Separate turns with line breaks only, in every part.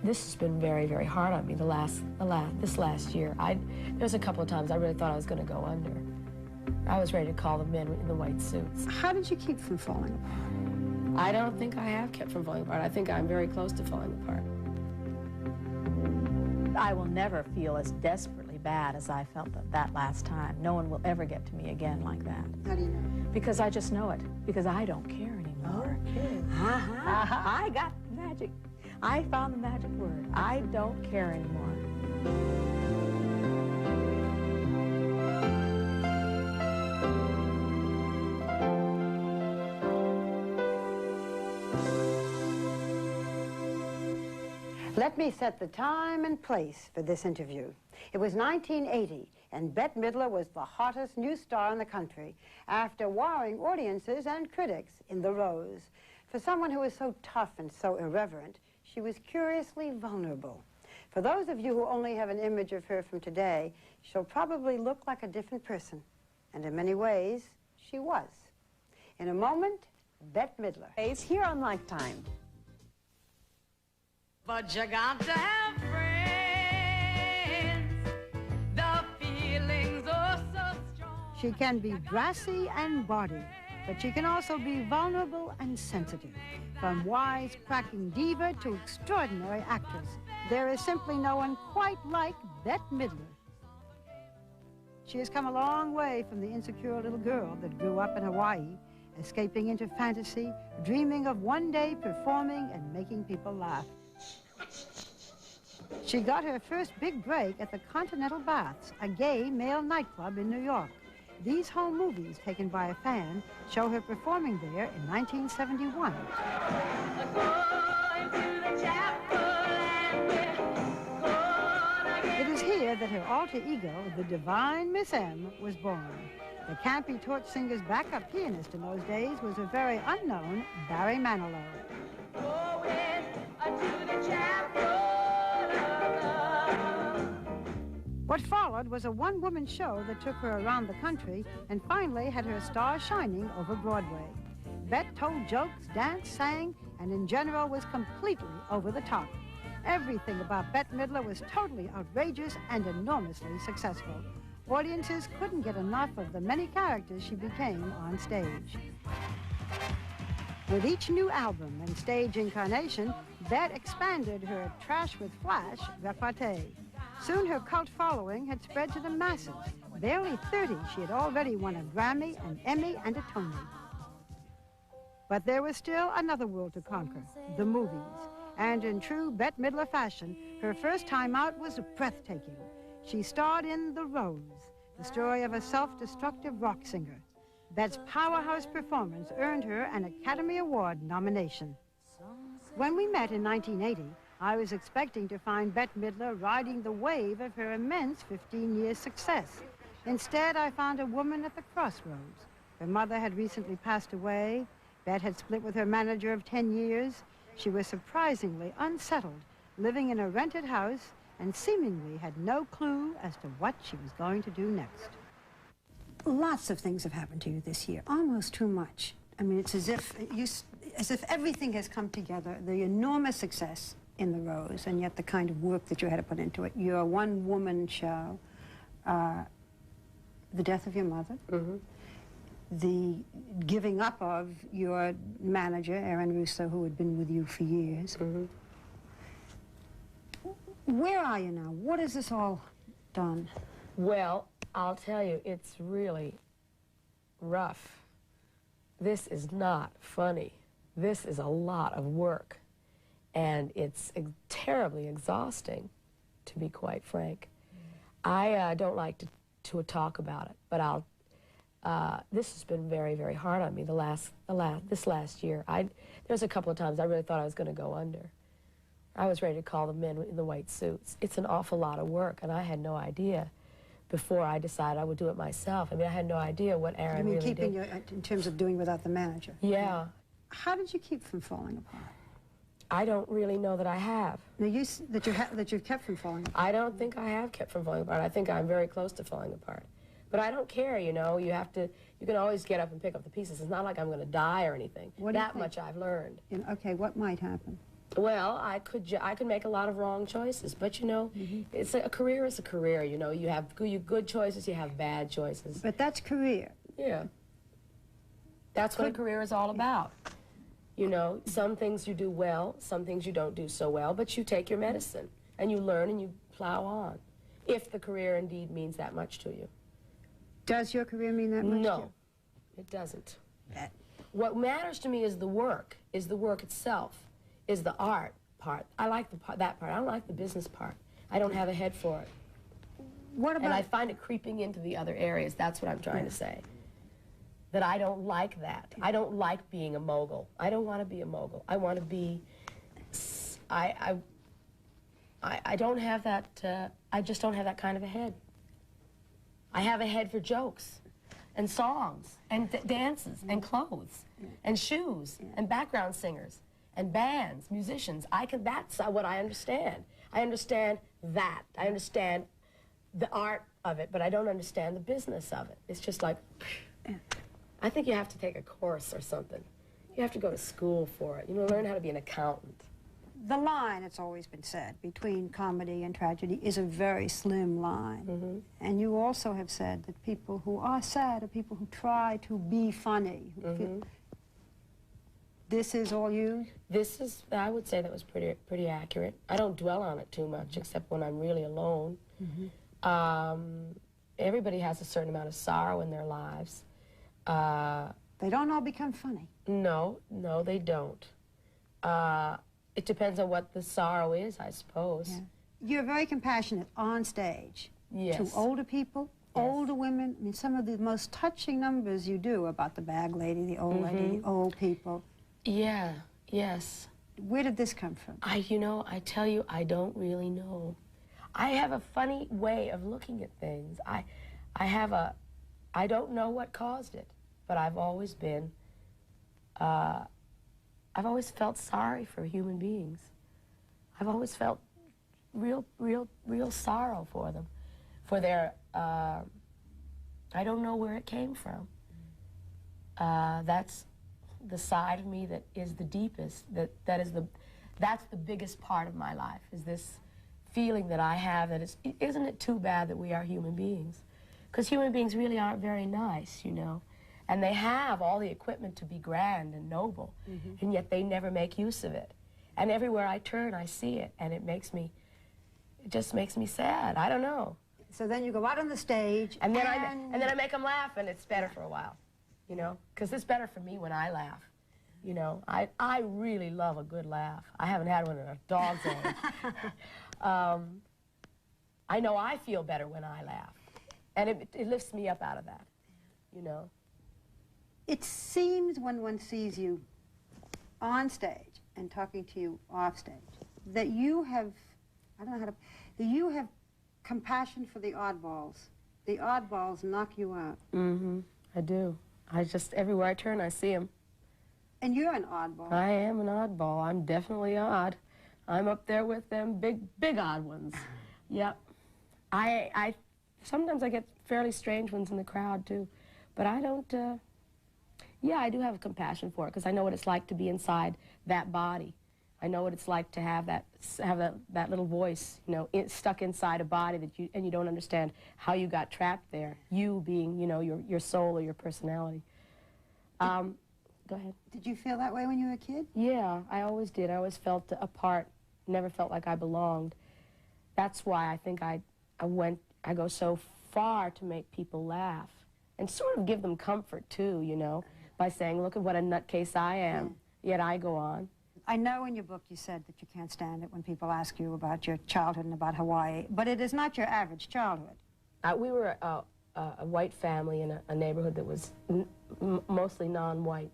This has been very, very hard on me this last year. There's a couple of times I really thought I was going to go under. I was ready to call the men in the white suits.
How did you keep from falling apart?
I don't think I have kept from falling apart. I think I'm very close to falling apart.
I will never feel as desperately bad as I felt that last time. No one will ever get to me again like that.
How do you know?
Because I just know it. Because I don't care anymore.
Okay.
I got the magic. I found the magic word. I don't care anymore.
Let me set the time and place for this interview. It was 1980, and Bette Midler was the hottest new star in the country after wowing audiences and critics in The Rose. For someone who was so tough and so irreverent, she was curiously vulnerable. For those of you who only have an image of her from today, she'll probably look like a different person. And in many ways, she was. In a moment, Bette Midler.
It's here on Lifetime.
But you got to have friends. The feelings are so strong.
She can be brassy and bawdy, but she can also be vulnerable and sensitive. From wise-cracking diva to extraordinary actress, there is simply no one quite like Bette Midler. She has come a long way from the insecure little girl that grew up in Hawaii, escaping into fantasy, dreaming of one day performing and making people laugh. She got her first big break at the Continental Baths, a gay male nightclub in New York. These home movies, taken by a fan, show her performing there in 1971. It is here that her alter ego, the divine Miss M, was born. The campy torch singer's backup pianist in those days was a very unknown Barry Manilow. What followed was a one-woman show that took her around the country and finally had her star shining over Broadway. Bette told jokes, danced, sang, and in general was completely over the top. Everything about Bette Midler was totally outrageous and enormously successful. Audiences couldn't get enough of the many characters she became on stage. With each new album and stage incarnation, Bette expanded her trash with flash repartee. Soon her cult following had spread to the masses. Barely 30, she had already won a Grammy, an Emmy, and a Tony. But there was still another world to conquer, the movies. And in true Bette Midler fashion, her first time out was breathtaking. She starred in The Rose, the story of a self-destructive rock singer. Bette's powerhouse performance earned her an Academy Award nomination. When we met in 1980, I was expecting to find Bette Midler riding the wave of her immense 15-year success. Instead, I found a woman at the crossroads. Her mother had recently passed away. Bette had split with her manager of 10 years. She was surprisingly unsettled, living in a rented house, and seemingly had no clue as to what she was going to do next. Lots of things have happened to you this year, almost too much. I mean, it's as if everything has come together, the enormous success in The Rose, and yet the kind of work that you had to put into it. Your one-woman show, the death of your mother, the giving up of your manager, Aaron Russo, who had been with you for years. Where are you now? What has this all done?
Well, I'll tell you, it's really rough. This is not funny. This is a lot of work. And it's terribly exhausting, to be quite frank. I don't like to talk about it, but this has been very, very hard on me this last year. There's a couple of times I really thought I was going to go under. I was ready to call the men in the white suits. It's an awful lot of work, and I had no idea before I decided I would do it myself. I mean, I had no idea what Aaron really did.
You mean keeping in terms of doing without the manager?
Yeah.
How did you keep from falling apart?
I don't really know that I have.
Now, that you've kept from falling apart.
I don't think I have kept from falling apart. I think I'm very close to falling apart. But I don't care, you know. You can always get up and pick up the pieces. It's not like I'm going to die or anything. That much I've learned.
Okay, what might happen?
Well, I could make a lot of wrong choices, but you know, it's a career is a career. You know, you have good choices, you have bad choices.
But that's career.
Yeah. That's what a career is all about. You know, some things you do well, some things you don't do so well, but you take your medicine and you learn and you plow on. If the career indeed means that much to you.
Does your career mean that much to
No,
you?
it doesn't. What matters to me is the work itself, is the art part. I like that part. I don't like the business part. I don't have a head for it.
What about...
And I find it creeping into the other areas. That's what I'm trying to say. That I don't like that. I don't like being a mogul. I don't want to be a mogul. I want to be... I don't have that... I just don't have that kind of a head. I have a head for jokes and songs and dances and clothes and shoes and background singers and bands, musicians. That's what I understand. I understand that. I understand the art of it, but I don't understand the business of it. It's just like, I think you have to take a course or something. You have to go to school for it. You know, learn how to be an accountant.
The line, it's always been said, between comedy and tragedy is a very slim line. And you also have said that people who are sad are people who try to be funny. Who feel... This is all you?
This is, I would say that was pretty accurate. I don't dwell on it too much, except when I'm really alone. Everybody has a certain amount of sorrow in their lives.
They don't all become funny.
No, they don't. It depends on what the sorrow is, I suppose.
Yeah. You're very compassionate on stage.
Yes.
To older people, older women. I mean, some of the most touching numbers you do about the bag lady, the old lady, the old people.
Yeah, yes.
Where did this come from?
You know, I tell you, I don't really know. I have a funny way of looking at things. I don't know what caused it, but I've always been, I've always felt sorry for human beings. I've always felt real sorrow for them, for their, I don't know where it came from. That's the side of me that is the deepest, that's the biggest part of my life, is this feeling that I have that isn't it too bad that we are human beings? Because human beings really aren't very nice, you know. And they have all the equipment to be grand and noble, and yet they never make use of it. And everywhere I turn, I see it, and it just makes me sad. I don't know.
So then you go out on the stage,
and then I make them laugh, and it's better for a while, you know, because it's better for me when I laugh. You know, I really love a good laugh. I haven't had one in a dog's age. I know I feel better when I laugh, and it lifts me up out of that, you know.
It seems when one sees you on stage and talking to you off stage that you have, I don't know how to, that you have compassion for the oddballs. The oddballs knock you out.
I do. Everywhere I turn, I see them.
And you're an oddball.
I am an oddball. I'm definitely odd. I'm up there with them big odd ones. Yep. Sometimes I get fairly strange ones in the crowd, too. But I don't, yeah, I do have compassion for it, because I know what it's like to be inside that body. I know what it's like to have that little voice, you know, stuck inside a body and you don't understand how you got trapped there. You being, you know, your soul or your personality. Go ahead.
Did you feel that way when you were a kid?
Yeah, I always did. I always felt apart, never felt like I belonged. That's why I think I go so far to make people laugh and sort of give them comfort too, you know, by saying, look at what a nutcase I am, yet I go on.
I know in your book you said that you can't stand it when people ask you about your childhood and about Hawaii, but it is not your average childhood.
We were a white family in a neighborhood that was mostly non-white.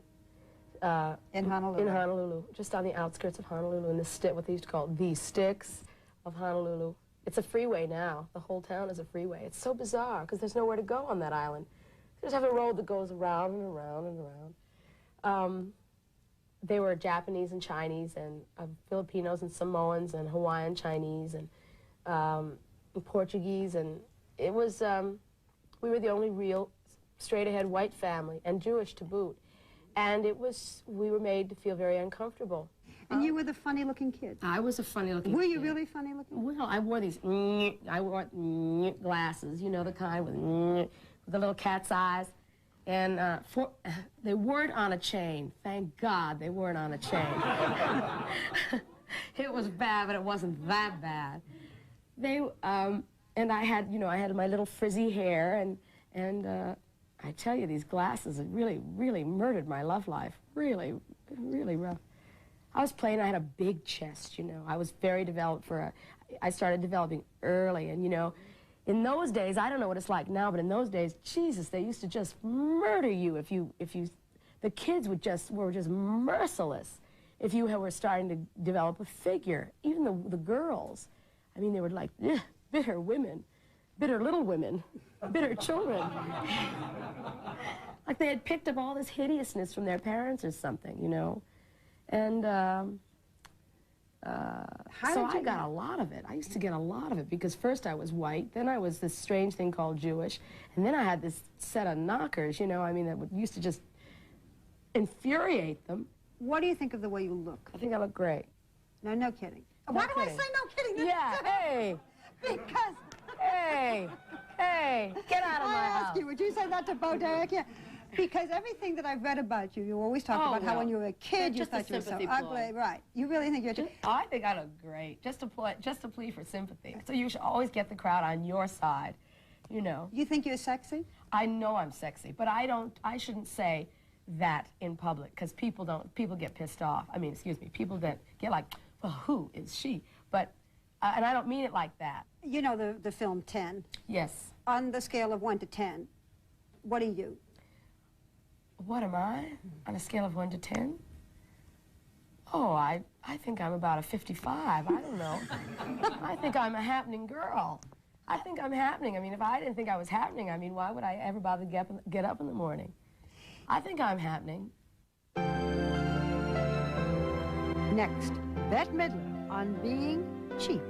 In Honolulu?
In Honolulu, just on the outskirts of Honolulu, in what they used to call the sticks of Honolulu. It's a freeway now. The whole town is a freeway. It's so bizarre, because there's nowhere to go on that island. They just have a road that goes around and around and around. They were Japanese and Chinese and Filipinos and Samoans and Hawaiian Chinese and Portuguese, and it was, we were the only real straight-ahead white family, and Jewish to boot. And we were made to feel very uncomfortable.
And you were the funny-looking kid.
I was a funny-looking kid.
Were you really funny-looking?
Well, I wore these, glasses, you know, the kind with the little cat's eyes. And they weren't on a chain. Thank God they weren't on a chain. It was bad, but it wasn't that bad. And I had my little frizzy hair, and I tell you, these glasses had really, really murdered my love life. Really, really rough. I was playing, I had a big chest, you know. I was very developed I started developing early, and, you know, in those days, I don't know what it's like now, but in those days, Jesus, they used to just murder you the kids were just merciless if you were starting to develop a figure. Even the girls, I mean, they were like, bitter women, bitter little women, bitter children. Like they had picked up all this hideousness from their parents or something, you know. And so I got a lot of it. I used to get a lot of it because first I was white, then I was this strange thing called Jewish, and then I had this set of knockers, you know, I mean, that used to just infuriate them.
What do you think of the way you look?
I think I look great.
No, no kidding.
No
Why
kidding.
do I say no kidding?
Yeah, hey.
Because...
Hey, get out of my house.
I ask you, would you say that to Bo Derek? Yeah. Because everything that I've read about you, you always talk about how when you were a kid you thought you were so ugly. Right. You really think you're...
I think I look great. Just to plea for sympathy. So you should always get the crowd on your side, you know.
You think you're sexy?
I know I'm sexy, but I shouldn't say that in public because people get pissed off. I mean, excuse me, people that get like, well, who is she? But, and I don't mean it like that.
You know the film 10?
Yes.
On the scale of 1 to 10, what are you?
What am I? On a scale of 1 to 10? Oh, I think I'm about a 55. I don't know. I think I'm a happening girl. I think I'm happening. I mean, if I didn't think I was happening, I mean, why would I ever bother to get up in the morning? I think I'm happening.
Next, Bette Midler on being cheap.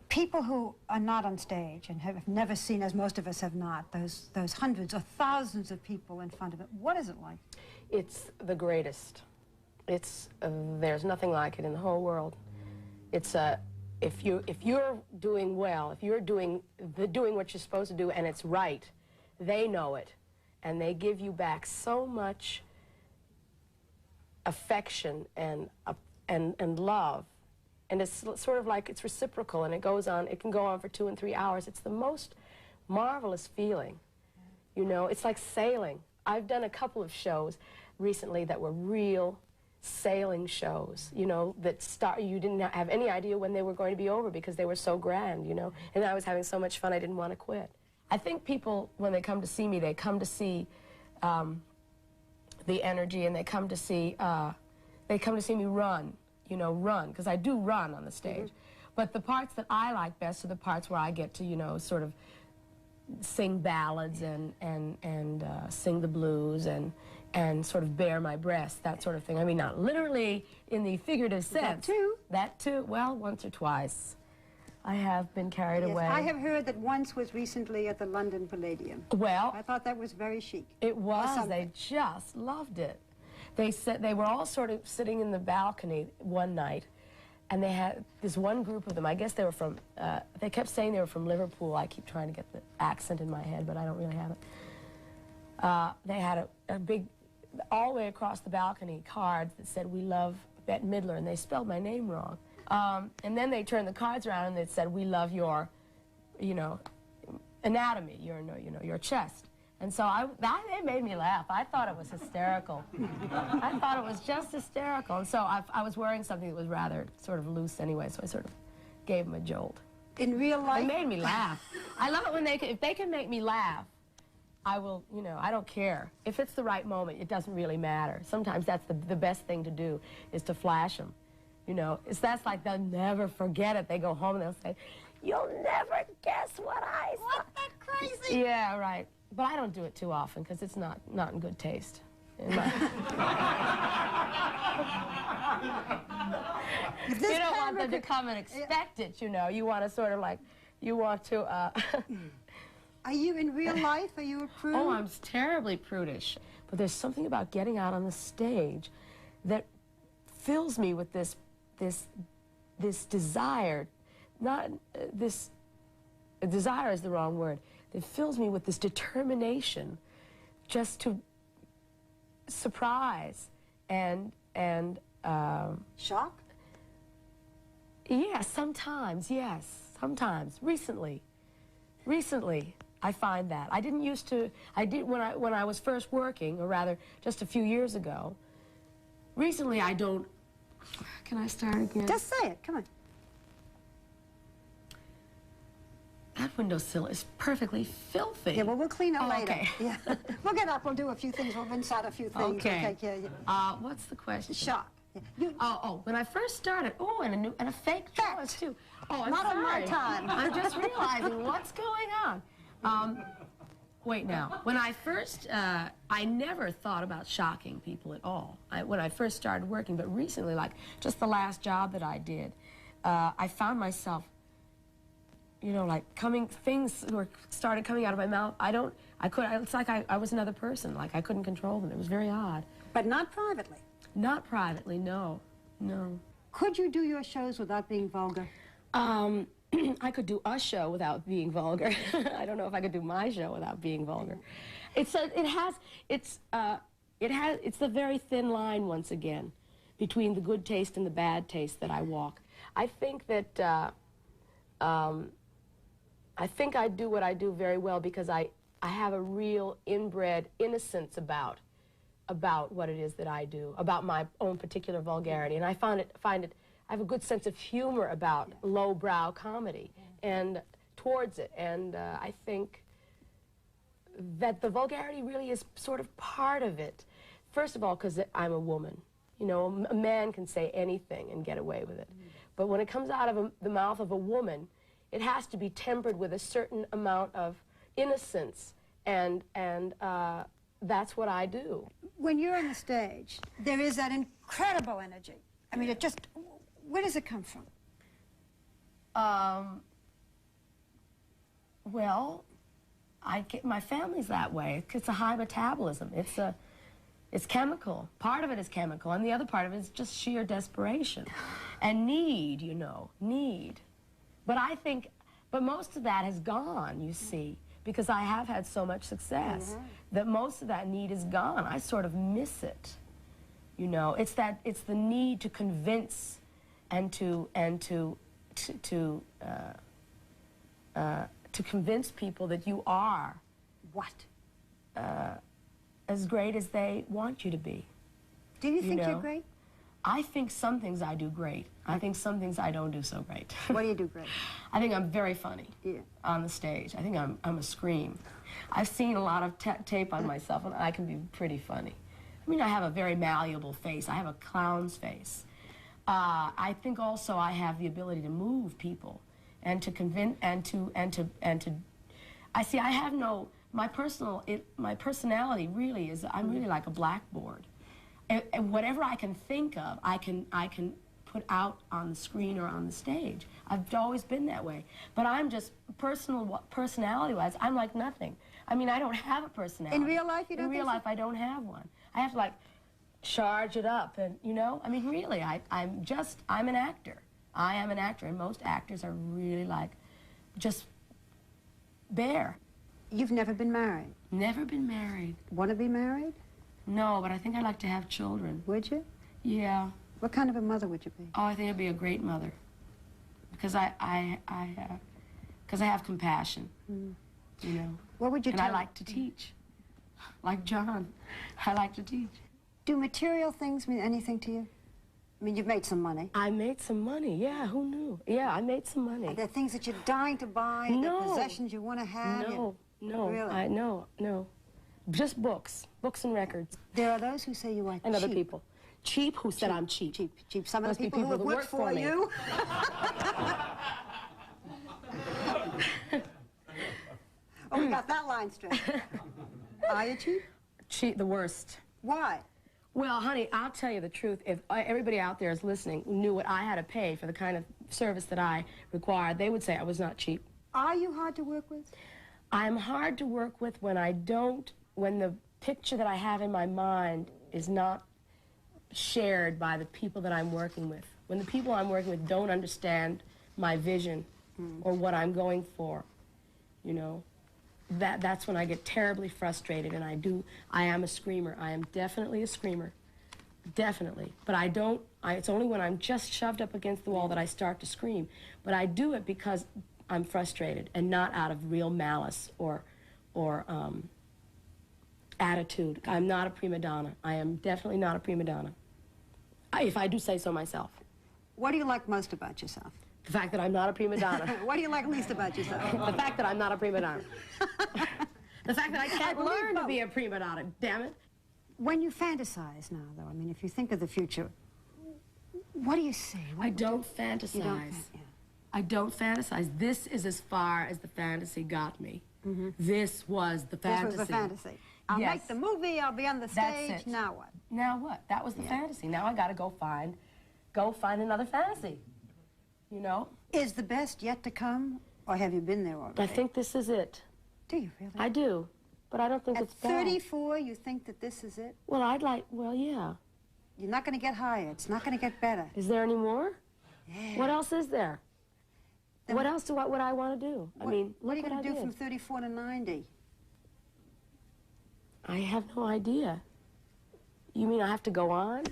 People who are not on stage and have never seen, as most of us have not, those hundreds or thousands of people in front of it, what is it like?
It's the greatest. There's nothing like it in the whole world. It's if you're doing well, if you're doing what you're supposed to do and it's right, they know it, and they give you back so much affection and love. And it's sort of like it's reciprocal, and it goes on. It can go on for 2 and 3 hours. It's the most marvelous feeling. You know, it's like sailing. I've done a couple of shows recently that were real sailing shows, you know, that you didn't have any idea when they were going to be over because they were so grand, you know. And I was having so much fun, I didn't want to quit. I think people, when they come to see me, they come to see the energy, and they come to see me run. You know, run, because I do run on the stage. But the parts that I like best are the parts where I get to, you know, sort of sing ballads and sing the blues and sort of bare my breast, that sort of thing. I mean, not literally in the figurative sense.
That too?
That too. Well, once or twice. I have been carried away.
I have heard that once was recently at the London Palladium.
Well,
I thought that was very chic.
It was. They just loved it. They said they were all sort of sitting in the balcony one night, and they had this one group of them. I guess they were from, they kept saying they were from Liverpool. I keep trying to get the accent in my head, but I don't really have it. They had a big, all the way across the balcony, cards that said, "We love Bette Midler," and they spelled my name wrong. And then they turned the cards around and it said, "We love your, you know, anatomy, your chest." And so it made me laugh. I thought it was hysterical. I thought it was just hysterical. And so I was wearing something that was rather sort of loose anyway, so I sort of gave them a jolt.
In real life?
It made me laugh. I love it when if they can make me laugh, I will, you know, I don't care. If it's the right moment, it doesn't really matter. Sometimes that's the best thing to do, is to flash them. You know, that's like they'll never forget it. They go home and they'll say, "You'll never guess what I saw."
What, that crazy?
Yeah, right. But I don't do it too often because it's not in good taste. You don't want them to come and expect it, you know. You want to sort of like You want to,
Are you in real life? Are you a prude?
Oh, I'm terribly prudish. But there's something about getting out on the stage that fills me with this desire, not desire is the wrong word. It fills me with this determination just to surprise and
shock?
Yes, sometimes. Recently, I find that. I didn't used to, I did when I was first working, or rather, just a few years ago. Recently, I don't, can I start again?
Just say it, come on.
That windowsill is perfectly filthy.
Yeah, well, we'll clean it later.
Okay.
Yeah. We'll get up, we'll do a few things, we'll rinse out a few things.
Okay.
We'll take care of you.
What's the question?
Shock. Yeah.
When I first started, and a fake dress too. Oh, I'm
Not
sorry.
on my time.
I'm just realizing what's going on. Wait now. When I first, I never thought about shocking people at all. When I first started working, but recently, like just the last job that I did, I found myself, you know, like things started coming out of my mouth. It's like I was another person. Like I couldn't control them. It was very odd.
But not privately.
Not privately, no.
Could you do your shows without being vulgar?
I could do a show without being vulgar. I don't know if I could do my show without being vulgar. It's the very thin line once again between the good taste and the bad taste that I walk. I think that I think I do what I do very well because I have a real inbred innocence about what it is that I do, about my own particular vulgarity, and I I have a good sense of humor about lowbrow comedy and towards it, and I think that the vulgarity really is sort of part of it. First of all, because I'm a woman. You know, a man can say anything and get away with it. But when it comes out of the mouth of a woman, it has to be tempered with a certain amount of innocence, and that's what I do.
When you're on the stage, there is that incredible energy. I mean, it just, where does it come from?
Well, my family's that way. It's a high metabolism. It's chemical. Part of it is chemical, and the other part of it is just sheer desperation and need, you know, need. But most of that has gone, you see, because I have had so much success that most of that need is gone. I sort of miss it, you know. It's the need to convince and to convince people that you are
What?
as great as they want you to be.
Do you think
know?
you're great?
I think some things I do great. I think some things I don't do so great.
What do you do great?
I think I'm very funny on the stage. I think I'm a scream. I've seen a lot of tape on myself, and I can be pretty funny. I mean, I have a very malleable face. I have a clown's face. I think also I have the ability to move people and to convince and to. I see. I have no. My personality really is. I'm really like a blackboard. And whatever I can think of, I can put out on the screen or on the stage. I've always been that way. But I'm just personality-wise, I'm like nothing. I mean, I don't have a personality.
In real life, you don't?
In real life, I don't have one. I have to like charge it up, and you know. I mean, really, I'm an actor. I am an actor, and most actors are really like just bare.
You've never been married?
Never been married.
Want to be married?
No, but I think I'd like to have children.
Would you?
Yeah.
What kind of a mother would you be?
Oh, I think I'd be a great mother, because I have compassion, you know.
What would you
And I like to teach, like John. I like to teach.
Do material things mean anything to you? I mean, you've made some money.
I made some money. Yeah, who knew? Yeah, I made some money.
Are there things that you're dying to buy?
No.
The possessions you want to have?
No,
Really?
no. Just books and records.
There are those who say you are
And
cheap.
other people. Cheap? Who said I'm cheap?
Cheap. Some of
Must
the
be
people who have
that
worked for
me.
you. Oh, we got that line straight. Are you cheap?
Cheap, the worst.
Why?
Well, honey, I'll tell you the truth. If everybody out there is listening knew what I had to pay for the kind of service that I required, they would say I was not cheap.
Are you hard to work with?
I'm hard to work with when when the picture that I have in my mind is not shared by the people that I'm working with. When the people I'm working with don't understand my vision or what I'm going for, you know, that's when I get terribly frustrated, and I am a screamer. I am definitely a screamer. Definitely. But it's only when I'm just shoved up against the wall that I start to scream. But I do it because I'm frustrated and not out of real malice or attitude. I'm not a prima donna. I am definitely not a prima donna. If I do say so myself.
What do you like most about yourself?
The fact that I'm not a prima donna.
What do you like least about yourself?
The fact that I'm not a prima donna. The fact that I can't learn to be a prima donna, damn it.
When you fantasize now, though, I mean, if you think of the future, what do you see?
I don't fantasize.
You don't, yeah.
I don't fantasize. This is as far as the fantasy got me. This was the fantasy.
This was the fantasy. I'll make the movie, I'll be on the stage,
That's it.
Now what?
Now what? That was the fantasy. Now I gotta go find another fantasy, you know?
Is the best yet to come, or have you been there already?
I think this is it.
Do you really?
I do, but I don't think
At
it's bad.
34, you think that this is it?
Well, yeah.
You're not going to get higher. It's not going to get better.
Is there any more?
Yeah.
What else is there?
Then
what else would I want to do? I mean,
what are you
look
going to do
I
from
did.
34 to 90?
I have no idea. You mean I have to go on?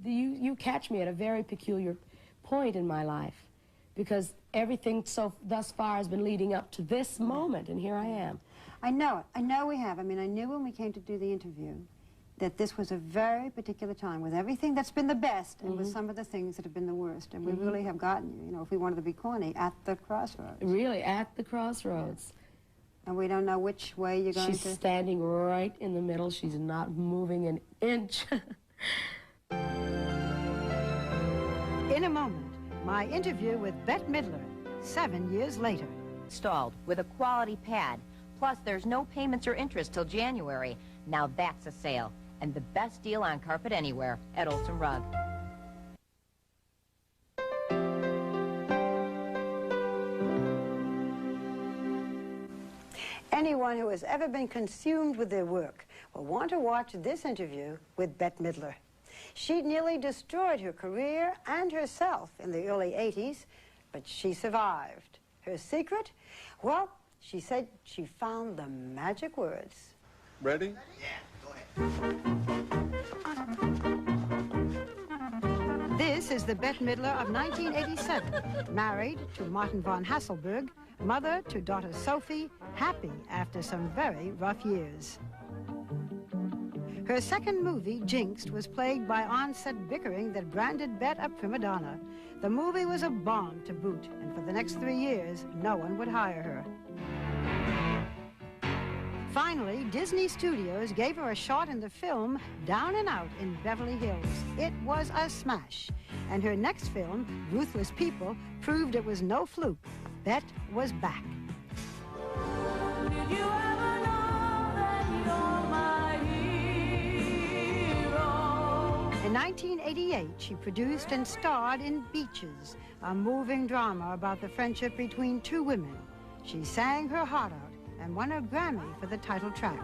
You catch me at a very peculiar point in my life, because everything thus far has been leading up to this moment, and here I am.
I know it. I know we have. I mean, I knew when we came to do the interview that this was a very particular time with everything that's been the best and with some of the things that have been the worst. And we really have gotten you, if we wanted to be corny, at the crossroads.
Really, at the crossroads.
And we don't know which way you're going to...
She's standing right in the middle. She's not moving an inch.
In a moment, my interview with Bette Midler, 7 years later.
Installed with a quality pad. Plus, there's no payments or interest till January. Now that's a sale. And the best deal on carpet anywhere at Olson Rug.
Anyone who has ever been consumed with their work will want to watch this interview with Bette Midler. She nearly destroyed her career and herself in the early 80s, but she survived. Her secret? Well, she said she found the magic words.
Ready?
Yeah, go ahead. This is the Bette Midler of 1987, married to Martin von Hasselberg, mother to daughter Sophie, happy after some very rough years. Her second movie, Jinxed, was plagued by on-set bickering that branded Bette a prima donna. The movie was a bomb to boot, and for the next 3 years, no one would hire her. Finally, Disney Studios gave her a shot in the film Down and Out in Beverly Hills. It was a smash, and her next film, Ruthless People, proved it was no fluke. Bette was back.
Did you ever know that you're my hero?
In 1988, she produced and starred in Beaches, a moving drama about the friendship between two women. She sang her heart out and won a Grammy for the title track.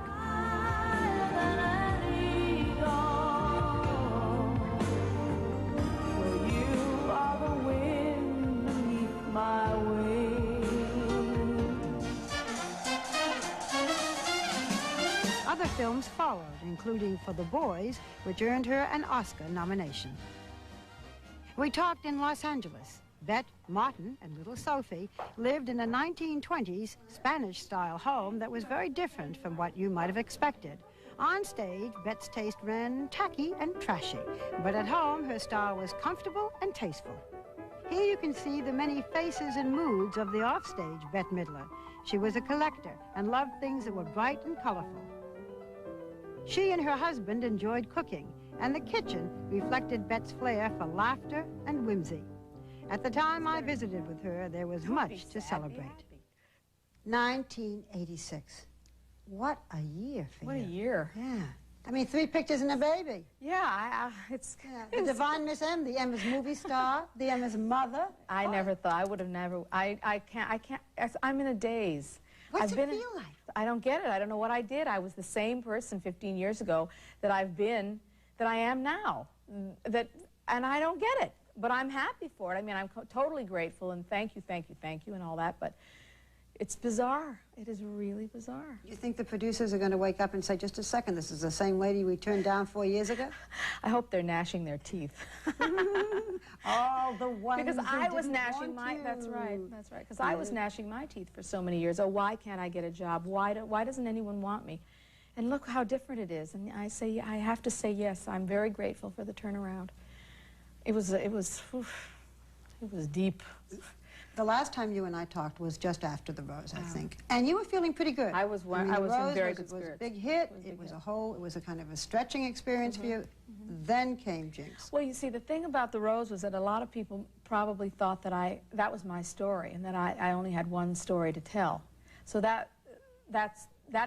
Other films followed, including For the Boys, which earned her an Oscar nomination. We talked in Los Angeles. Bette, Martin, and little Sophie lived in a 1920s Spanish-style home that was very different from what you might have expected. On stage, Bette's taste ran tacky and trashy, but at home, her style was comfortable and tasteful. Here you can see the many faces and moods of the offstage Bette Midler. She was a collector and loved things that were bright and colorful. She and her husband enjoyed cooking, and the kitchen reflected Bette's flair for laughter and whimsy. At the time I visited with her, there was much to celebrate. 1986. What a year for you.
What a year.
Yeah. I mean, 3 pictures and a baby.
Yeah,
The divine Miss M, the Emma's movie star, the Emma's mother.
I never thought, I would have never, I can't, I'm in a daze.
What's it feel like?
I don't get it. I don't know what I did. I was the same person 15 years ago that I am now. And I don't get it. But I'm happy for it. I mean, I'm totally grateful, and thank you, and all that, but it's bizarre. It is really bizarre.
You think the producers are going to wake up and say, just a second, this is the same lady we turned down 4 years ago?
I hope they're gnashing their teeth.
All the ones
because I was gnashing
that's right.
Because I was gnashing my teeth for so many years. Oh, why can't I get a job? Why doesn't anyone want me? And look how different it is. And I have to say yes. I'm very grateful for the turnaround. It was deep.
The last time you and I talked was just after the Rose, I think. And you were feeling pretty good.
I was in very good spirits.
It was a big hit. It was a kind of a stretching experience for you. Then came Jinx.
Well, you see, the thing about the Rose was that a lot of people probably thought that that was my story, and that I only had one story to tell. So that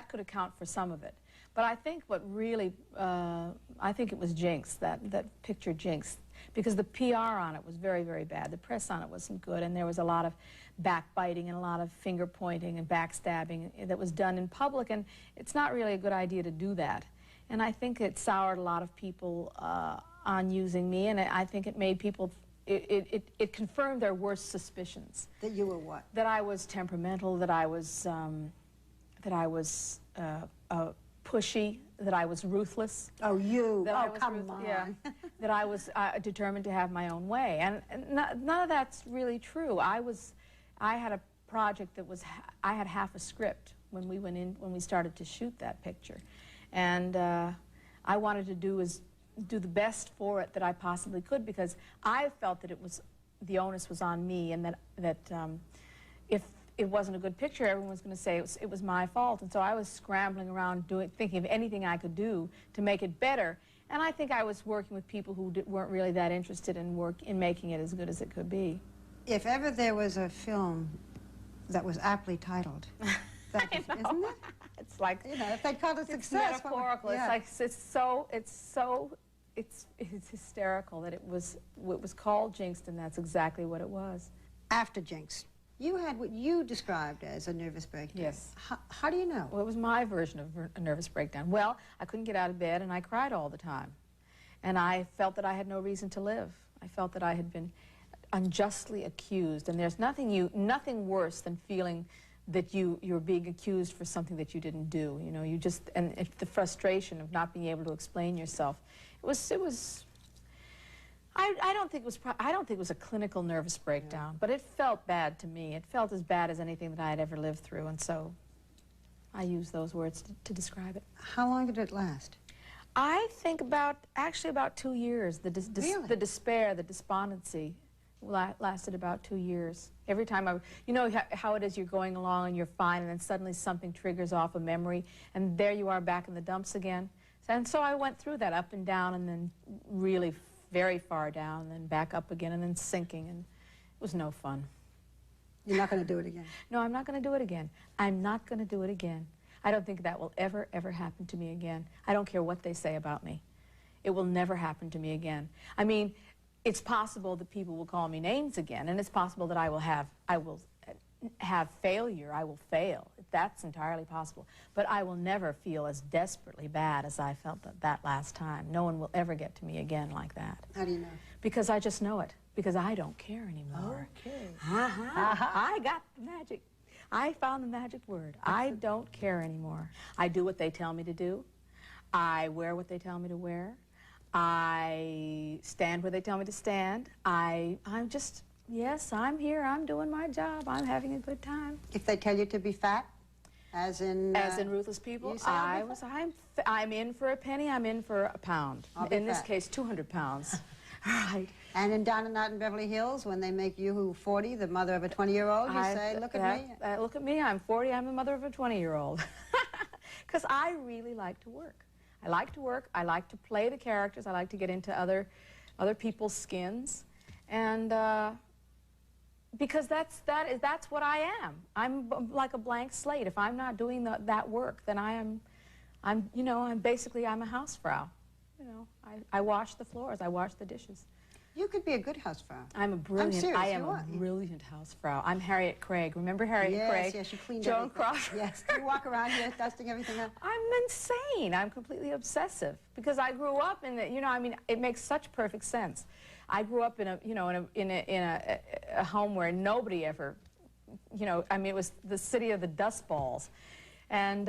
could account for some of it. But I think what really, I think it was Jinx, that picture Jinx, because the PR on it was very, very bad. The press on it wasn't good, and there was a lot of backbiting and a lot of finger pointing and backstabbing that was done in public, and it's not really a good idea to do that. And I think it soured a lot of people on using me, and I think it made people, it confirmed their worst suspicions.
That you were what?
That I was temperamental, that I was pushy, that I was ruthless.
Oh, you.
That
come on.
Yeah, that I was determined to have my own way. And none of that's really true. I had a project that was, I had half a script when we started to shoot that picture. And I wanted to do the best for it that I possibly could, because I felt that the onus was on me, and that if it wasn't a good picture, everyone was going to say it was my fault. And so I was scrambling around thinking of anything I could do to make it better. And I think I was working with people who weren't really that interested in making it as good as it could be.
If ever there was a film that was aptly titled, isn't it?
It's like,
you know, if they called it success.
It's metaphorical.
Yeah.
It's hysterical that it was called Jinxed, and that's exactly what it was.
After Jinx, you had what you described as a nervous breakdown.
Yes.
How do you know?
Well, it was my version of a nervous breakdown. Well, I couldn't get out of bed, and I cried all the time. And I felt that I had no reason to live. I felt that I had been unjustly accused, and there's nothing worse than feeling that you're being accused for something that you didn't do. You know, and the frustration of not being able to explain yourself. I don't think it was a clinical nervous breakdown, but it felt bad to me. It felt as bad as anything that I had ever lived through, and so I use those words to describe it.
How long did it last?
I think actually about 2 years. The despair, the despondency lasted about 2 years. Every time you know how it is, you're going along and you're fine, and then suddenly something triggers off a memory, and there you are back in the dumps again. And so I went through that, up and down, and then really very far down, and then back up again, and then sinking, and it was no fun.
You're not going to do it again?
No, I'm not going to do it again. I'm not going to do it again. I don't think that will ever, ever happen to me again. I don't care what they say about me. It will never happen to me again. I mean, it's possible that people will call me names again, and it's possible that I will have failure. I will fail. That's entirely possible. But I will never feel as desperately bad as I felt that last time. No one will ever get to me again like that.
How do you know?
Because I just know it. Because I don't care anymore.
Okay.
I got the magic. I found the magic word. I don't care anymore. I do what they tell me to do. I wear what they tell me to wear. I stand where they tell me to stand. I'm just, yes, I'm here. I'm doing my job. I'm having a good time.
If they tell you to be fat, as in
Ruthless People, I'm in for a penny. I'm in for a pound. In this case, 200 pounds. Right.
And Down and Out in Beverly Hills, when they make you, who 40, the mother of a 20-year-old, you say, look at me.
Look at me. I'm 40. I'm the mother of a 20-year-old. Because I really like to work. I like to work. I like to play the characters. I like to get into other people's skins, and because that's what I am. I'm like a blank slate. If I'm not doing that work, then I'm a housefrau. You know, I wash the floors, I wash the dishes.
You could be a good housefrau.
I'm a brilliant,
serious,
I am a brilliant housefrau. I'm Harriet Craig. Remember Harriet Craig?
Yes, you cleaned
Joan
everything.
Crawford.
Yes, you walk around here dusting everything up.
I'm insane. I'm completely obsessive because I grew up in the, you know, I mean, it makes such perfect sense. I grew up in a, you know, in a home where nobody ever, you know, I mean, it was the city of the dust balls. And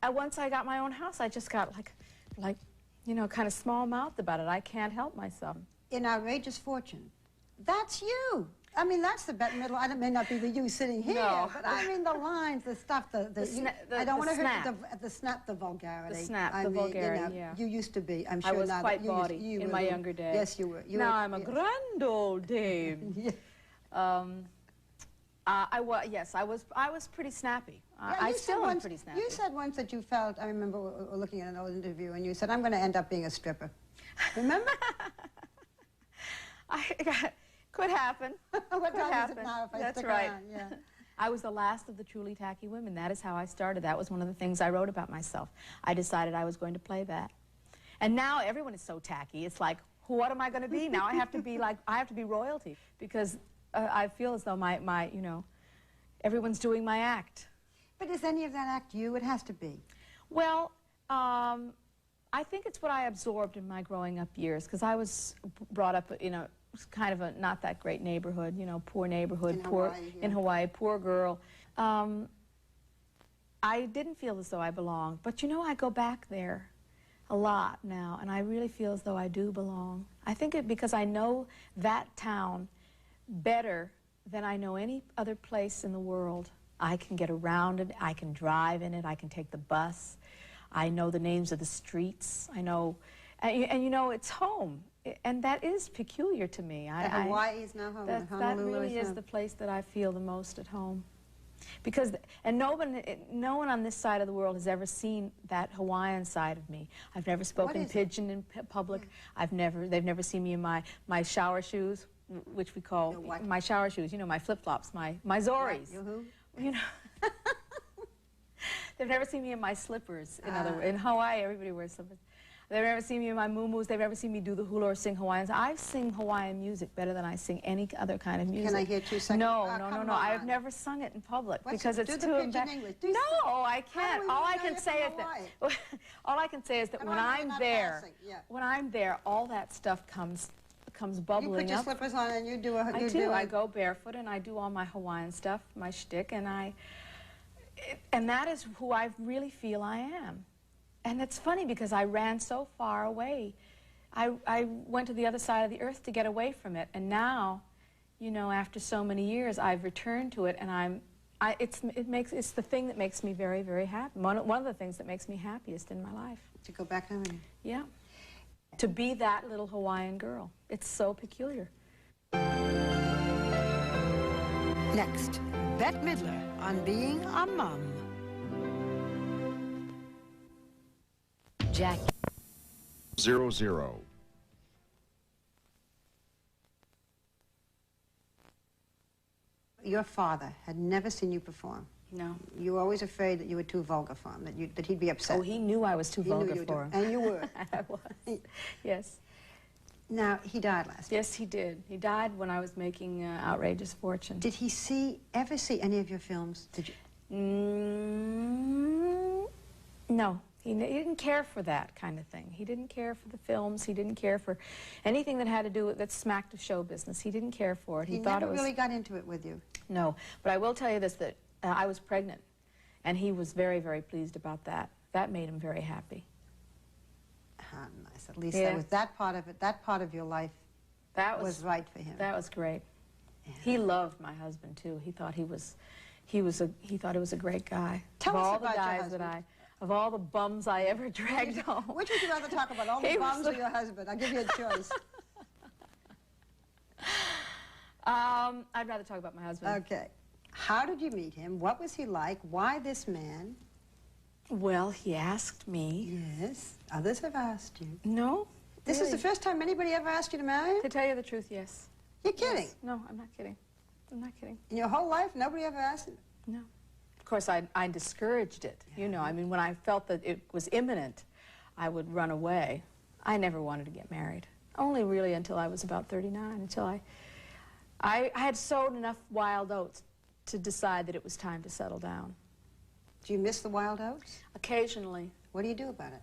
once I got my own house, I just got like, you know, kind of small-mouthed about it. I can't help myself.
In Outrageous Fortune, that's you. I mean, that's the Bette Midler. It may not be the you sitting here,
No.
but I mean the lines, the stuff, I don't want to hurt the snap, the vulgarity.
The snap,
I
the
mean,
vulgarity,
you know,
yeah.
You used to be, I'm sure
I was
now
quite
that you
bawdy
you
in
were
my
the-
younger days.
Yes, you were.
Now I'm a grand old dame.
Yeah.
Yes, I was pretty snappy.
Yeah,
I
you said
still am
once-
pretty snappy.
You said once that you felt, I remember looking at an old interview, and you said, I'm going to end up being a stripper. Remember?
Could happen.
What
Could
time
happen.
is it now if I
That's
stick
right.
around? Yeah.
I was the last of the truly tacky women. That is how I started. That was one of the things I wrote about myself. I decided I was going to play that. And now everyone is so tacky. It's like, what am I going to be? Now I have to be like, I have to be royalty because I feel as though my, you know, everyone's doing my act.
But is any of that act you? It has to be.
Well, I think it's what I absorbed in my growing up years because I was brought up in a kind of a not that great neighborhood, you know, poor neighborhood, in Hawaii, poor girl. I didn't feel as though I belonged, but you know, I go back there a lot now, and I really feel as though I do belong. I think because I know that town better than I know any other place in the world. I can get around it, I can drive in it, I can take the bus. I know the names of the streets. I know, and you know, it's home. And that is peculiar to me.
Hawaii is now home.
That really is the place that I feel the most at home. Because, and no one on this side of the world has ever seen that Hawaiian side of me. I've never spoken pidgin in public. Yeah. They've never seen me in my shower shoes, which we call my shower shoes, you know, my flip-flops, my Zoris. You know. They've never seen me in my slippers. In Hawaii, everybody wears slippers. They've never seen me in my muumuus. They've never seen me do the hula or sing Hawaiians. I sing Hawaiian music better than I sing any other kind of music.
Can I hear 2 seconds?
No. I've never sung it in public because it's too embarrassing.
No,
I can't. All I can say is that. All I can say is that when I'm there, all that stuff comes bubbling up.
You put your slippers on and you do a.
I do. I go barefoot and I do all my Hawaiian stuff, my shtick, and that is who I really feel I am. And it's funny because I ran so far away. I went to the other side of the earth to get away from it. And now, you know, after so many years, I've returned to it, and it's the thing that makes me very, very happy. One of the things that makes me happiest in my life.
To go back home.
Yeah. To be that little Hawaiian girl. It's so peculiar.
Next, Bette Midler on being a mom.
Jack.
00.
Your father had never seen you perform.
No.
You were always afraid that you were too vulgar for him, that he'd be upset.
Oh, he knew I was too vulgar for him.
And you were.
I was. Yes.
Now, he died last year.
Yes, he did. He died when I was making Outrageous Fortune.
Did he ever see any of your films? Did you?
No. He didn't care for that kind of thing. He didn't care for the films. He didn't care for anything that had to do with that smacked of show business. He didn't care for it.
He
thought
never
it was
really got into it with you.
No, but I will tell you this, that I was pregnant, and he was very, very pleased about that. That made him very happy.
Nice. At least that was that part of it. That part of your life was right for him.
That was great.
Yeah.
He loved my husband too. He thought he thought he was a great guy.
Tell
of
us
all
about
the
your
guys
husband.
of all the bums I ever dragged home.
Which would you rather talk about, all the bums or your husband? I'll give you a choice.
I'd rather talk about my husband.
Okay. How did you meet him? What was he like? Why this man?
Well, he asked me.
Yes. Others have asked you.
No.
This is the first time anybody ever asked you to marry him?
To tell you the truth, yes.
You're kidding?
Yes. No, I'm not kidding. I'm not kidding.
In your whole life, nobody ever asked you?
No. course, I discouraged it. You know, I mean, when I felt that it was imminent, I would run away. I never wanted to get married. Only really until I was about 39, until I had sowed enough wild oats to decide that it was time to settle down.
Do you miss the wild oats?
Occasionally.
What do you do about it?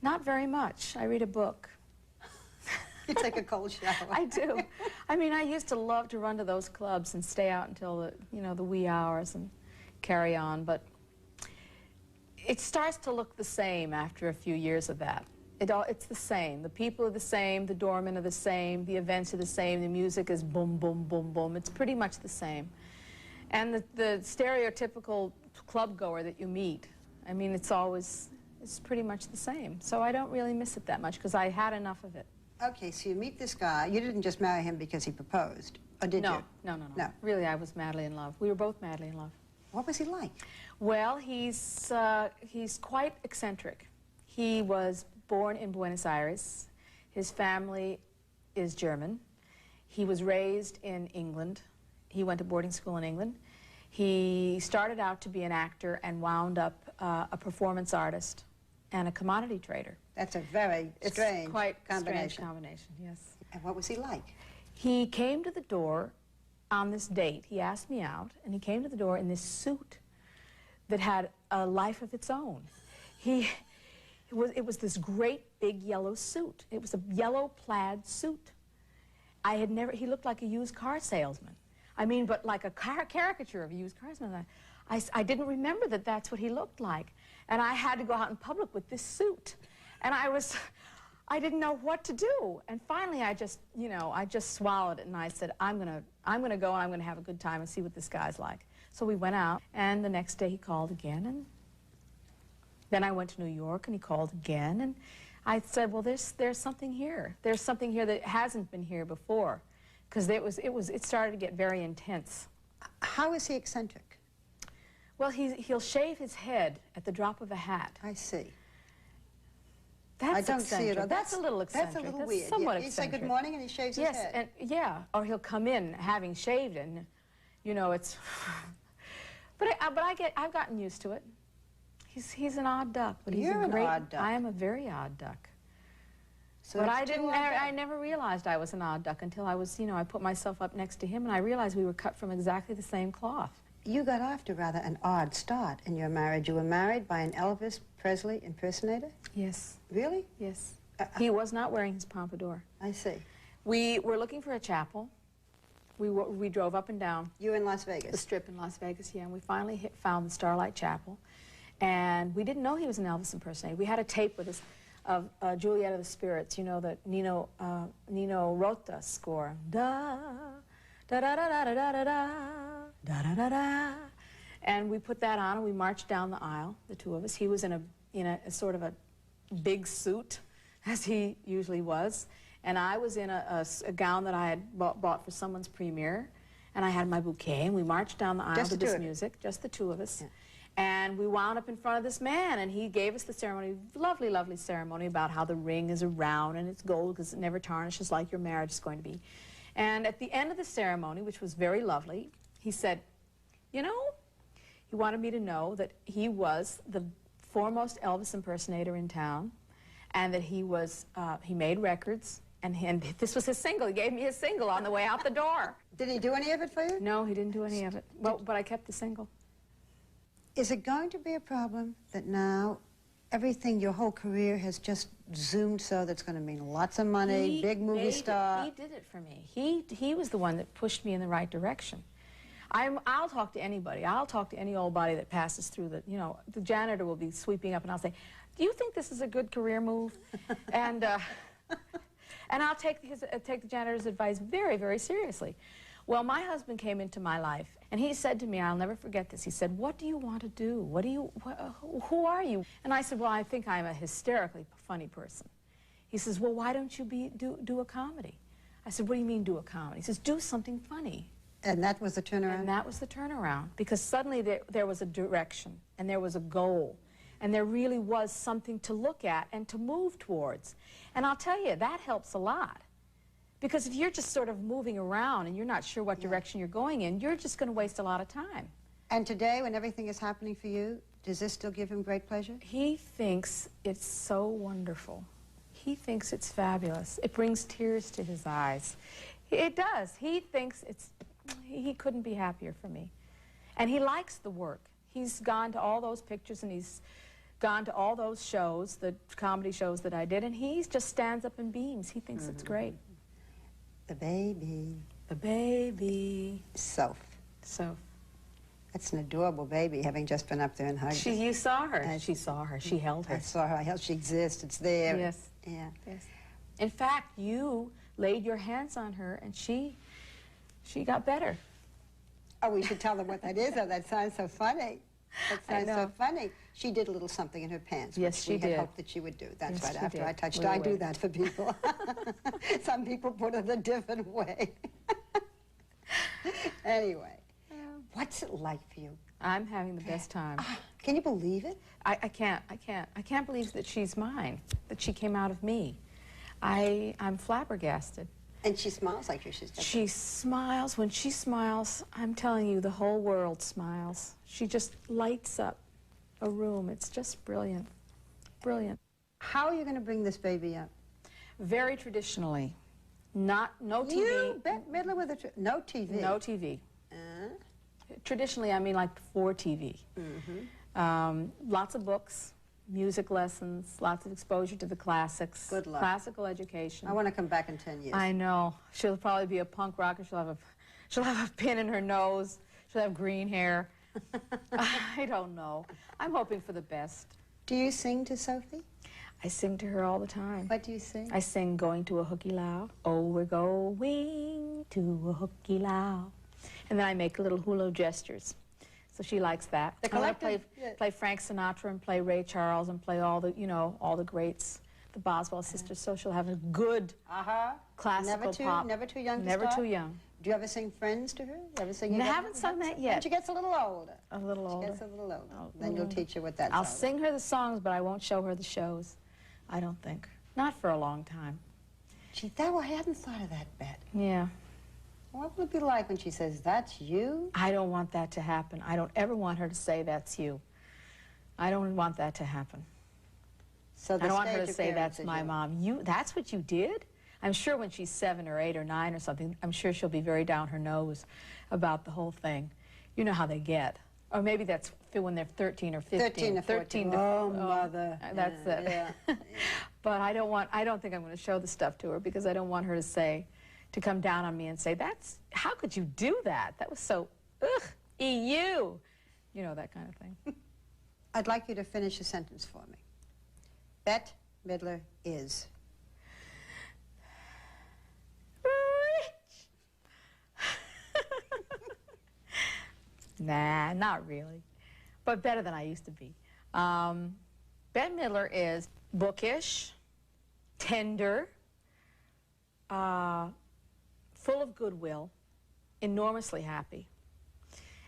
Not very much. I read a book.
You take a cold shower.
I do. I mean, I used to love to run to those clubs and stay out until the, you know, the wee hours and carry on, but it starts to look the same after a few years of that. It's the same. The people are the same, the doormen are the same, the events are the same, the music is boom, boom, boom, boom. It's pretty much the same. And the stereotypical club goer that you meet, I mean, it's pretty much the same. So I don't really miss it that much because I had enough of it.
Okay, so you meet this guy. You didn't just marry him because he proposed, or did you?
No.
No.
Really, I was madly in love. We were both madly in love.
What was he like?
Well, he's quite eccentric. He was born in Buenos Aires. His family is German. He was raised in England. He went to boarding school in England. He started out to be an actor and wound up a performance artist and a commodity trader.
That's a very strange
It's quite
combination.
strange combination, yes.
And what was he like?
He came to the door on this date. He asked me out, and he came to the door in this suit that had a life of its own. It was this great big yellow suit. It was a yellow plaid suit. He looked like a used car salesman. I mean, but like a caricature of a used car salesman. I didn't remember that that's what he looked like. And I had to go out in public with this suit. And I didn't know what to do. And finally, I just swallowed it, and I said, I'm gonna go, and I'm gonna have a good time and see what this guy's like. So we went out, and the next day he called again, and then I went to New York, and he called again, and I said, well, there's something here. There's something here that hasn't been here before, because it started to get very intense.
How is he eccentric?
Well, he'll shave his head at the drop of a hat.
I see.
That's
I don't
eccentric.
see it.
That's a little eccentric.
That's a little
That's
weird.
somewhat
He
eccentric.
say good morning and he shaves his head.
Yes, yeah. Or he'll come in having shaved, and you know it's. But I've gotten used to it. He's an odd duck, but he's
You're
a great.
an odd duck.
I am a very odd duck.
So
But
it's
I never realized I was an odd duck until I put myself up next to him, and I realized we were cut from exactly the same cloth.
You got off to rather an odd start in your marriage. You were married by an Elvis Presley impersonator?
Yes.
Really?
Yes. He was not wearing his pompadour.
I see.
We were looking for a chapel. We drove up and down
You in Las
the
Vegas?
Strip in Las Vegas, yeah, and we finally found the Starlight Chapel. And we didn't know he was an Elvis impersonator. We had a tape with us of Juliet of the Spirits, you know, the Nino Rota score. Da, da da da da da da da da da da da. And we put that on, and we marched down the aisle, the two of us. He was in a sort of a big suit, as he usually was. And I was in a gown that I had bought for someone's premiere. And I had my bouquet, and we marched down the aisle to this music, just the two of us. Yeah. And we wound up in front of this man, and he gave us the ceremony, lovely, lovely ceremony about how the ring is around and it's gold because it never tarnishes like your marriage is going to be. And at the end of the ceremony, which was very lovely, he said, you know, he wanted me to know that he was the foremost Elvis impersonator in town, and that he made records, and this was his single. He gave me his single on the way out the door.
Did he do any of it for you?
No, he didn't do any of it. Well, but I kept the single.
Is it going to be a problem that now everything, your whole career has just zoomed so that's going to mean lots of money, big movie star?
He did it for me. He was the one that pushed me in the right direction. I'll talk to anybody. I'll talk to any old body that passes through the, you know, the janitor will be sweeping up, and I'll say, do you think this is a good career move? And I'll take the janitor's advice very, very seriously. Well, my husband came into my life, and he said to me, I'll never forget this, he said, what do you want to do? Who are you? And I said, well, I think I'm a hysterically funny person. He says, well, why don't you do a comedy? I said, what do you mean do a comedy? He says, do something funny.
And that was the turnaround?
And that was the turnaround, because suddenly there was a direction, and there was a goal, and there really was something to look at and to move towards. And I'll tell you, that helps a lot. Because if you're just sort of moving around and you're not sure what direction you're going in, you're just going to waste a lot of time.
And today, when everything is happening for you, does this still give him great pleasure?
He thinks it's so wonderful. He thinks it's fabulous. It brings tears to his eyes. It does. He thinks he couldn't be happier for me. And he likes the work. He's gone to all those pictures and he's gone to all those shows, the comedy shows that I did, and he just stands up and beams. He thinks it's great.
The baby.
The baby.
Soph.
So,
That's an adorable baby, having just been up there and hugged her.
you saw her. She saw her. She held her.
I saw her. She exists. It's there.
Yes.
Yeah.
Yes. In fact, you laid your hands on her, and she got better.
Oh, we should tell them what that is. Oh, that sounds so funny. That sounds so funny. She did a little something in her pants.
Yes,
which
she
we
did.
had hoped that she would do. That's
Yes,
right.
she
After
did.
I touched
We
her, I
were
do
waiting.
that for people. Some people put it a different way. Anyway, what's it like for you?
I'm having the best time.
Can you believe it?
I can't believe that she's mine, that she came out of me. I'm flabbergasted.
And she smiles like you. She's just
She smiles. When she smiles, I'm telling you, the whole world smiles. She just lights up a room. It's just brilliant. Brilliant.
How are you going to bring this baby up?
Very traditionally. No TV.
You, Bette Midler with no TV.
No TV.
Uh,
Traditionally, I mean like before TV. Lots of books, music lessons, lots of exposure to the classics.
Good luck.
Classical education.
I want to come back in 10 years.
I know. She'll probably be a punk rocker. She'll have a pin in her nose. She'll have green hair. I don't know. I'm hoping for the best.
Do you sing to Sophie?
I sing to her all the time.
What do you sing?
I sing Going to a Hooky Low. Oh, we're going to a hooky low. And then I make little hula gestures. So she likes that.
The
I wanna
collective,
play Frank Sinatra and play Ray Charles and play all the, all the greats, the Boswell sisters. So she'll have a good classical pop.
Never too young to
Never
start?
too young.
Do you ever sing Friends to her? You ever sing?
I haven't sung that yet.
When she gets a little older.
A little older.
She gets a little older.
Oh,
Then you'll teach her what that's
I'll
all about.
sing her the songs, but I won't show her the shows. I don't think. Not for a long time.
Gee, I hadn't thought of that, Bet.
Yeah.
What will it be like when she says, "That's you"?
I don't want that to happen. I don't ever want her to say, "That's you." I don't want that to happen.
So
I don't want her to say, "That's my mom." That's what you did? I'm sure when she's 7 or 8 or 9 or something, I'm sure she'll be very down her nose about the whole thing. You know how they get. Or maybe that's when they're 13 or 15.
13 or 14. Oh, mother.
That's it.
Yeah.
But I don't think I'm going to show the stuff to her because I don't want her to come down on me and say, how could you do that? That was so, EU. You know, that kind of thing.
I'd like you to finish a sentence for me. Bette Midler is.
Rich. Nah, not really. But better than I used to be. Bette Midler is bookish, tender, full of goodwill, enormously happy,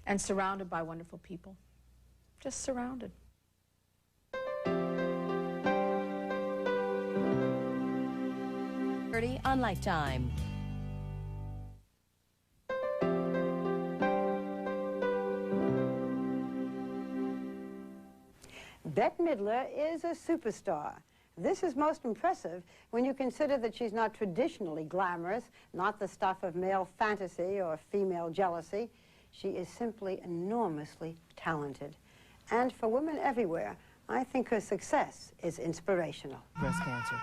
and surrounded by wonderful people. Just surrounded.
On Lifetime.
Bette Midler is a superstar. This is most impressive when you consider that she's not traditionally glamorous, not the stuff of male fantasy or female jealousy. She is simply enormously talented. And for women everywhere, I think her success is inspirational.
Breast cancer.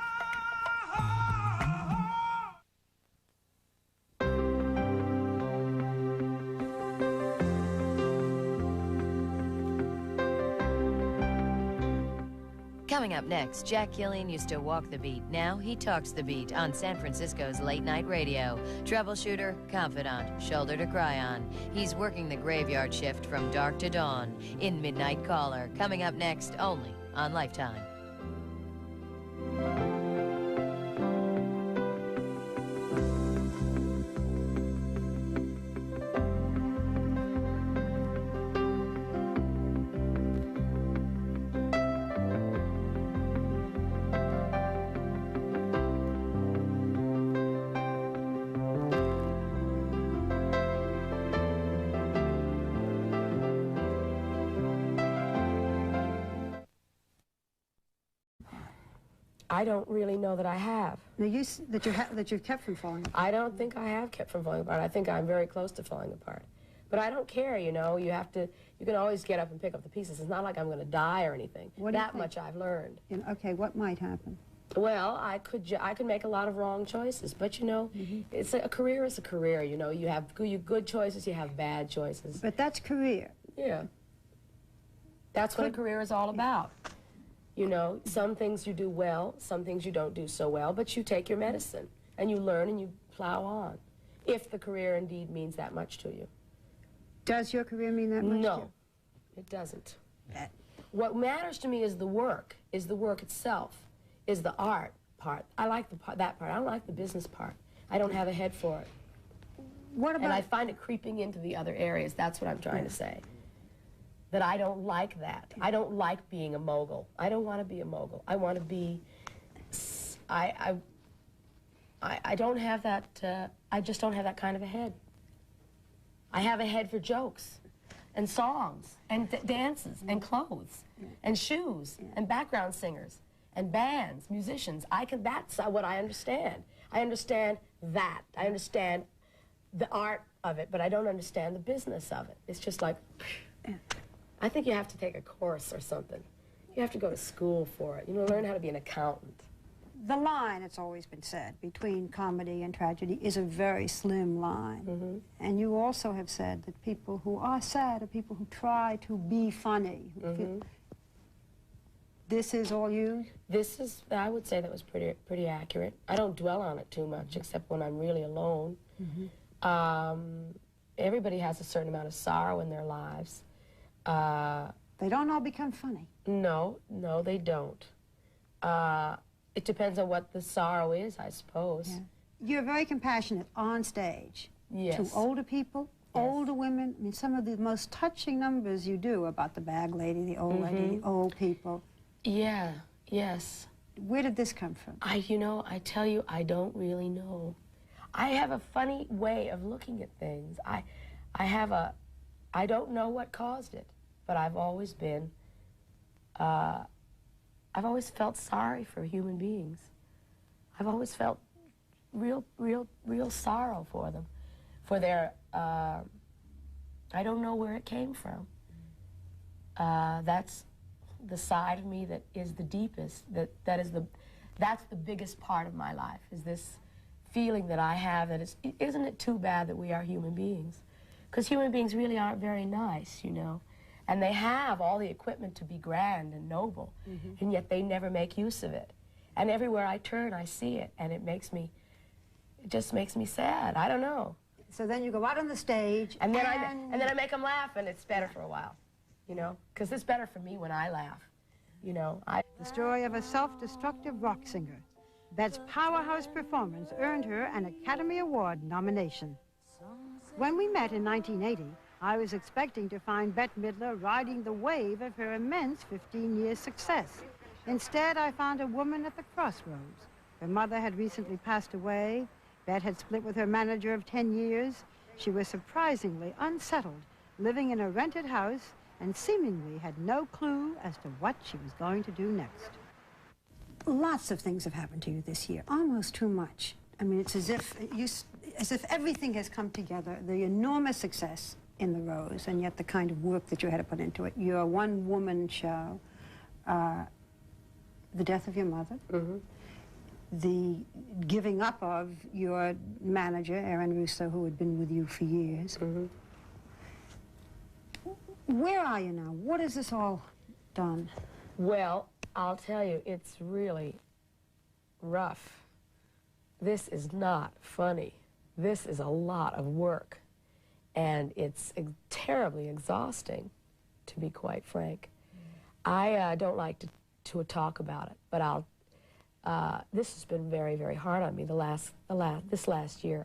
Coming up next, Jack Killian used to walk the beat. Now he talks the beat on San Francisco's late night radio. Troubleshooter, confidant, shoulder to cry on. He's working the graveyard shift from dark to dawn in Midnight Caller. Coming up next, only on Lifetime.
I don't really know that I have.
Now, that you've kept from falling apart.
I don't think I have kept from falling apart. I think I'm very close to falling apart. But I don't care, you know. You can always get up and pick up the pieces. It's not like I'm going to die or anything. That much I've learned.
Okay, what might happen?
Well, I could make a lot of wrong choices, but you know, a career is a career. You know, you have good choices, you have bad choices.
But that's career.
Yeah. That's what a career is all about. You know, some things you do well, some things you don't do so well, but you take your medicine and you learn and you plow on. If the career indeed means that much to you.
Does your career mean that much to you?
No, it doesn't. What matters to me is the work itself. Is the art part. I like that part. I don't like the business part. I don't have a head for it.
What about...
And I find it creeping into the other areas. That's what I'm trying to say. That I don't like that. I don't like being a mogul. I don't want to be a mogul. I want to be... I don't have that... I just don't have that kind of a head. I have a head for jokes and songs and dances and clothes and shoes and background singers and bands, musicians. That's what I understand. I understand that. I understand the art of it, but I don't understand the business of it. It's just like, I think you have to take a course or something. You have to go to school for it. You know, learn how to be an accountant.
The line, it's always been said, between comedy and tragedy is a very slim line. And you also have said that people who are sad are people who try to be funny. This is all you?
This is, I would say that was pretty accurate. I don't dwell on it too much, except when I'm really alone. Everybody has a certain amount of sorrow in their lives.
They don't all become funny.
No, they don't. It depends on what the sorrow is, I suppose.
Yeah. You're very compassionate on stage.
Yes.
To older people, older women. I mean, some of the most touching numbers you do about the bag lady, the old lady, the old people.
Yeah, yes.
Where did this come from?
You know, I tell you, I don't really know. I have a funny way of looking at things. I don't know what caused it, but I've always been, I've always felt sorry for human beings. I've always felt real sorrow for them, for their, I don't know where it came from. That's the side of me that is the deepest, that's the biggest part of my life, is this feeling that I have that isn't it too bad that we are human beings? Because human beings really aren't very nice, you know. And they have all the equipment to be grand and noble, and yet they never make use of it. And everywhere I turn, I see it, and it just makes me sad. I don't know.
So then you go out on the stage,
and then I make them laugh, and it's better for a while, you know, because it's better for me when I laugh, you know.
The story of a self-destructive rock singer. Bette's powerhouse performance earned her an Academy Award nomination. When we met in 1980, I was expecting to find Bette Midler riding the wave of her immense 15-year success. Instead, I found a woman at the crossroads. Her mother had recently passed away. Bette had split with her manager of 10 years. She was surprisingly unsettled, living in a rented house, and seemingly had no clue as to what she was going to do next. Lots of things have happened to you this year, almost too much. I mean, it's as if everything has come together, the enormous success in the Rose, and yet the kind of work that you had to put into it. Your one-woman show, the death of your mother, the giving up of your manager, Aaron Russo, who had been with you for years. Where are you now? What has this all done?
Well, I'll tell you, it's really rough. This is not funny. This is a lot of work. And it's terribly exhausting, to be quite frank. I don't like to talk about it, but this has been very, very hard on me this last year.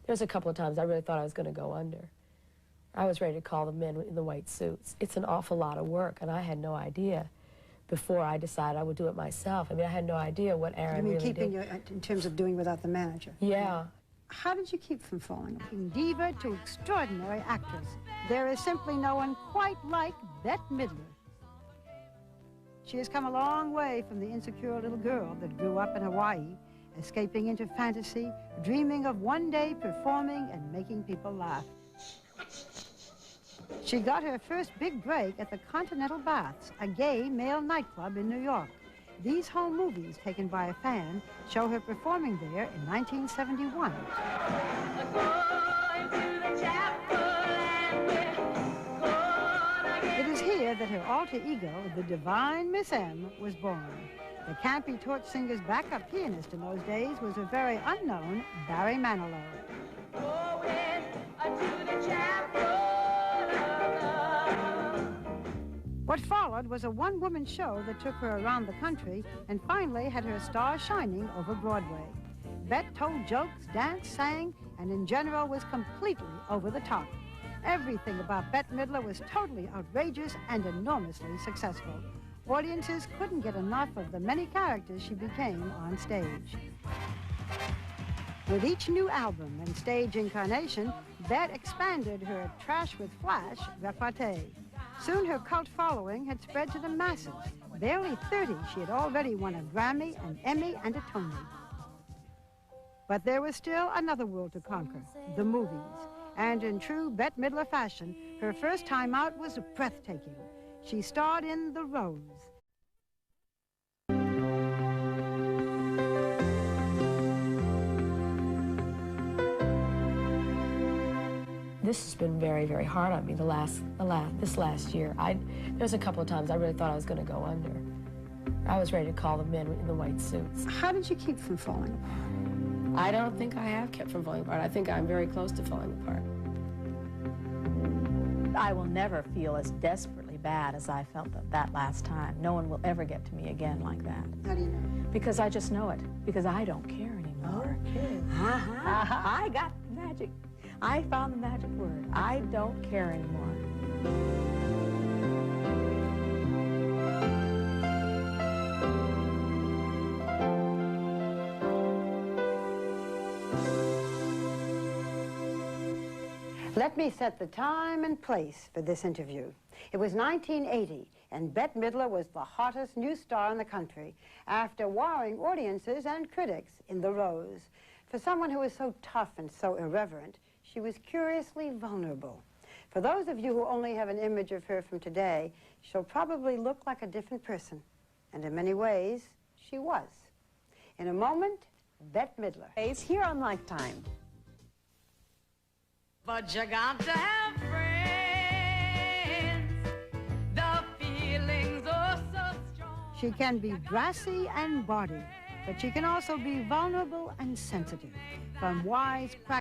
There's a couple of times I really thought I was going to go under. I was ready to call the men in the white suits. It's an awful lot of work, and I had no idea before I decided I would do it myself. I mean, I had no idea what Aaron really did.
You mean keeping in terms of doing without the manager?
Yeah.
How did you keep from falling? From diva to extraordinary actress, there is simply no one quite like Bette Midler. She has come a long way from the insecure little girl that grew up in Hawaii, escaping into fantasy, dreaming of one day performing and making people laugh. She got her first big break at the Continental Baths, a gay male nightclub in New York. These home movies, taken by a fan, show her performing there in 1971. It is here that her alter ego, the divine Miss M, was born. The campy torch singer's backup pianist in those days was a very unknown Barry Manilow. What followed was a one-woman show that took her around the country and finally had her star shining over Broadway. Bette told jokes, danced, sang, and in general was completely over the top. Everything about Bette Midler was totally outrageous and enormously successful. Audiences couldn't get enough of the many characters she became on stage. With each new album and stage incarnation, Bette expanded her trash with flash repartee. Soon her cult following had spread to the masses. Barely 30, she had already won a Grammy, an Emmy, and a Tony. But there was still another world to conquer, the movies. And in true Bette Midler fashion, her first time out was breathtaking. She starred in The Rose.
This has been very, very hard on me this last year. There's a couple of times I really thought I was going to go under. I was ready to call the men in the white suits.
How did you keep from falling apart?
I don't think I have kept from falling apart. I think I'm very close to falling apart.
I will never feel as desperately bad as I felt that last time. No one will ever get to me again like that.
How do you know?
Because I just know it. Because I don't care anymore.
Okay.
I got the magic. I found the magic word. I don't care anymore.
Let me set the time and place for this interview. It was 1980, and Bette Midler was the hottest new star in the country after wowing audiences and critics in The Rose. For someone who was so tough and so irreverent, she was curiously vulnerable. For those of you who only have an image of her from today, she'll probably look like a different person. And in many ways, she was. In a moment, Bette Midler.
Here on Lifetime.
But you got to have friends. The feelings are so strong.
She can be brassy and bawdy, but she can also be vulnerable and sensitive. From wise practice